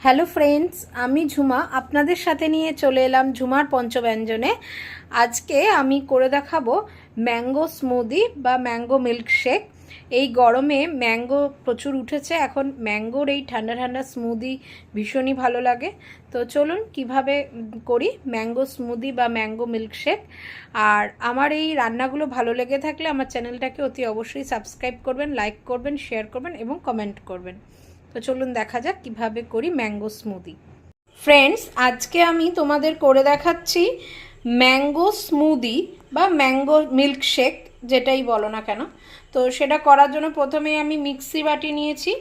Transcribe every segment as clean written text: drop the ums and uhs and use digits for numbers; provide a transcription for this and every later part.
Hello friends, আমি ঝুমা আপনাদের সাথে নিয়ে চলে এলাম ঝুমার পঞ্চব্যঞ্জনে। আজকে আমি করে দেখাবো ম্যাঙ্গো স্মুদি বা ম্যাঙ্গো মিল্কশেক। এই গরমে ম্যাঙ্গো প্রচুর উঠেছে, এখন ম্যাঙ্গোর এই ঠান্ডা ঠান্ডা স্মুদি ভীষণই ভালো লাগে। তো চলুন কিভাবে করি ম্যাঙ্গো স্মুদি বা ম্যাঙ্গো মিল্কশেক। আর আমার এই রান্নাগুলো ভালো লেগে থাকলে আমার চ্যানেলটাকে অতি অবশ্যই সাবস্ক্রাইব করবেন, লাইক করবেন, শেয়ার করবেন এবং কমেন্ট করবেন। তো চলুন দেখা যাক কিভাবে করি ম্যাঙ্গো স্মুদি। ফ্রেন্ডস, আজকে আমি তোমাদের করে দেখাচ্ছি ম্যাঙ্গো স্মুদি বা ম্যাঙ্গো মিল্কশেক, যেটাই বলো না কেন। তো সেটা করার জন্য প্রথমেই আমি মিক্সি বাটি নিয়েছি।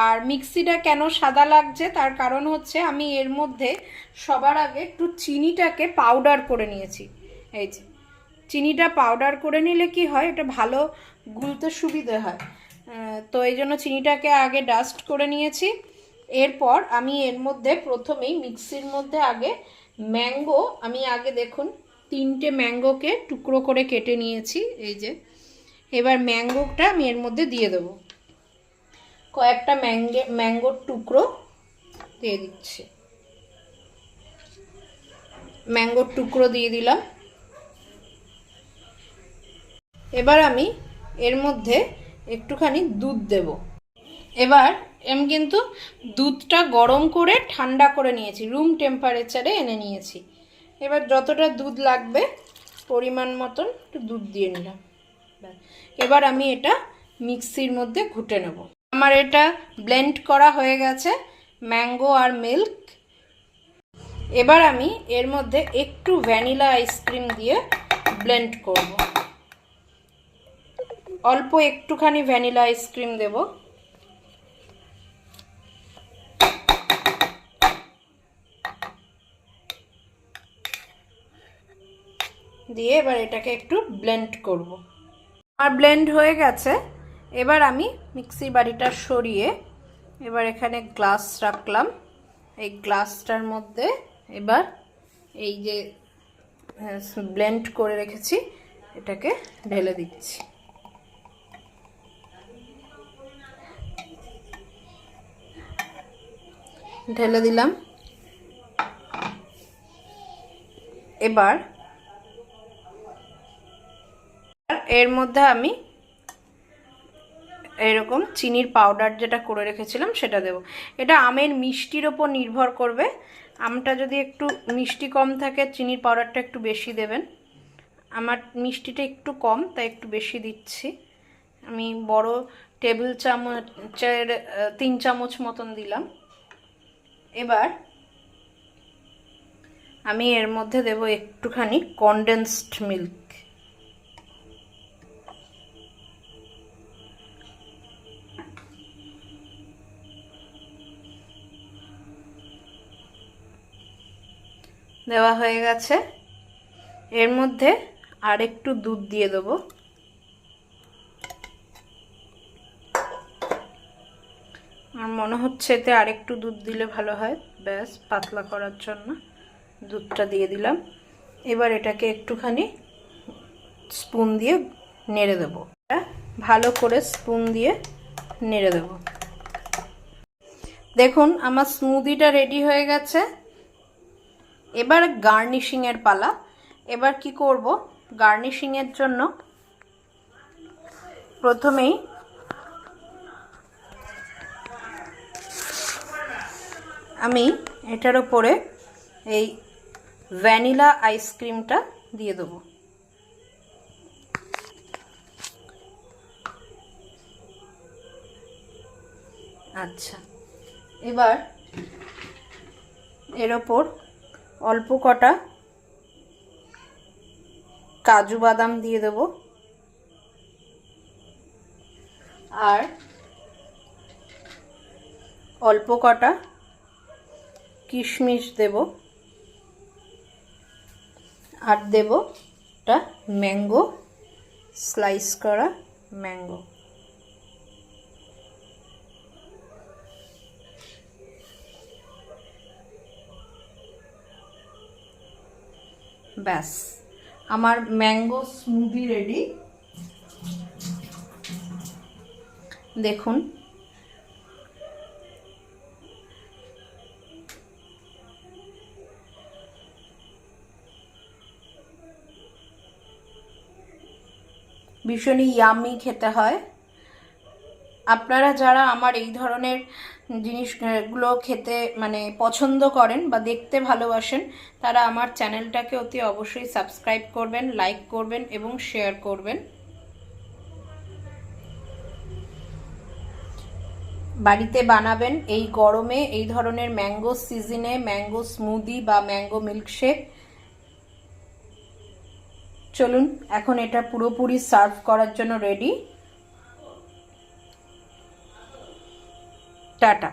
আর মিক্সিটা কেন সাদা লাগছে তার কারণ হচ্ছে আমি এর মধ্যে সবার আগে একটু চিনিটাকে পাউডার করে নিয়েছি। এই যে চিনিটা পাউডার করে নিলে কি হয়, এটা ভালো গুলতে সুবিধে হয়। তো এই জন্য চিনিটাকে আগে ডাস্ট করে নিয়েছি। এরপর আমি এর মধ্যে প্রথমেই মিক্সির মধ্যে আগে ম্যাঙ্গো, আমি আগে দেখুন 3টে ম্যাঙ্গোকে টুকরো করে কেটে নিয়েছি। এই যে এবার ম্যাঙ্গোটা আমি এর মধ্যে দিয়ে দেবো। কয়েকটা ম্যাঙ্গোর টুকরো দিয়ে দিচ্ছি। ম্যাঙ্গোর টুকরো দিয়ে দিলাম। এবার আমি এর মধ্যে একটুখানি দুধ দেব। এবার আমি কিন্তু দুধটা গরম করে ঠান্ডা করে নিয়েছি, রুম টেম্পারেচারে এনে নিয়েছি। এবার যতটা দুধ লাগবে পরিমাণ মতন একটু দুধ দিয়ে নিলাম। এবার আমি এটা মিক্সির মধ্যে ঘুটে নেব। আমার এটা ব্লেন্ড করা হয়ে গেছে, ম্যাঙ্গো আর মিল্ক। এবার আমি এর মধ্যে একটু ভ্যানিলা আইসক্রিম দিয়ে ব্লেন্ড করব। অল্প একটুখানি ভ্যানিলা আইসক্রিম দেব। দিয়ে এবার এটাকে একটু ব্লেন্ড করব। আর ব্লেন্ড হয়ে গেছে। এবার আমি মিক্সি বাটিটা সরিয়ে এবার এখানে গ্লাস রাখলাম। এই গ্লাসটার মধ্যে এবার এই যে ব্লেন্ড করে রেখেছি এটাকে ঢেলে দিচ্ছি। ঢেলে দিলাম। এবার এর মধ্যে আমি এরকম চিনির পাউডার যেটা করে রেখেছিলাম সেটা দেব। এটা আমের মিষ্টির ওপর নির্ভর করবে। আমটা যদি একটু মিষ্টি কম থাকে চিনির পাউডারটা একটু বেশি দেবেন। আমার মিষ্টিটা একটু কম তাই একটু বেশি দিচ্ছি। আমি বড় টেবিল চামচের 3 চামচ মতন দিলাম। এবার আমি এর মধ্যে দেব একটুখানি কনডেন্সড মিল্ক। দেওয়া হয়ে গেছে। এর মধ্যে আর একটু দুধ দিয়ে দেবো। আমার মনে হচ্ছে এতে আর একটু দুধ দিলে ভালো হয়, ব্যাস পাতলা করার জন্য দুধটা দিয়ে দিলাম। এবার এটাকে একটুখানি স্পুন দিয়ে নেড়ে দেবো। ভালো করে স্পুন দিয়ে নেড়ে দেব। দেখুন আমার স্মুদিটা রেডি হয়ে গেছে। এবার গার্নিশিংয়ের পালা। এবার কি করব, গার্নিশিংয়ের জন্য প্রথমেই আমি এটার উপরে এই ভ্যানিলা আইসক্রিমটা দিয়ে দেবো। আচ্ছা, এবার এর ওপর অল্প কটা কাজু বাদাম দিয়ে দেব আর অল্প কটা কিশমিশ দেব আর দেব একটা ম্যাঙ্গো, স্লাইস করা ম্যাঙ্গো। ব্যাস আমার ম্যাঙ্গো স্মুদি রেডি। দেখুন ভীষণই ইয়ামি খেতে হয়। আপনারা যারা আমার এই ধরনের জিনিসগুলো খেতে মানে পছন্দ করেন বা দেখতে ভালোবাসেন, তারা আমার চ্যানেলটাকে অতি অবশ্যই সাবস্ক্রাইব করবেন, লাইক করবেন এবং শেয়ার করবেন। বাড়িতে বানাবেন এই গরমে এই ধরনের ম্যাঙ্গো সিজনে ম্যাঙ্গো স্মুদি বা ম্যাঙ্গো মিল্কশেক। চলুন এখন এটা পুরোপুরি সার্ভ করার জন্য রেডি। টাটা।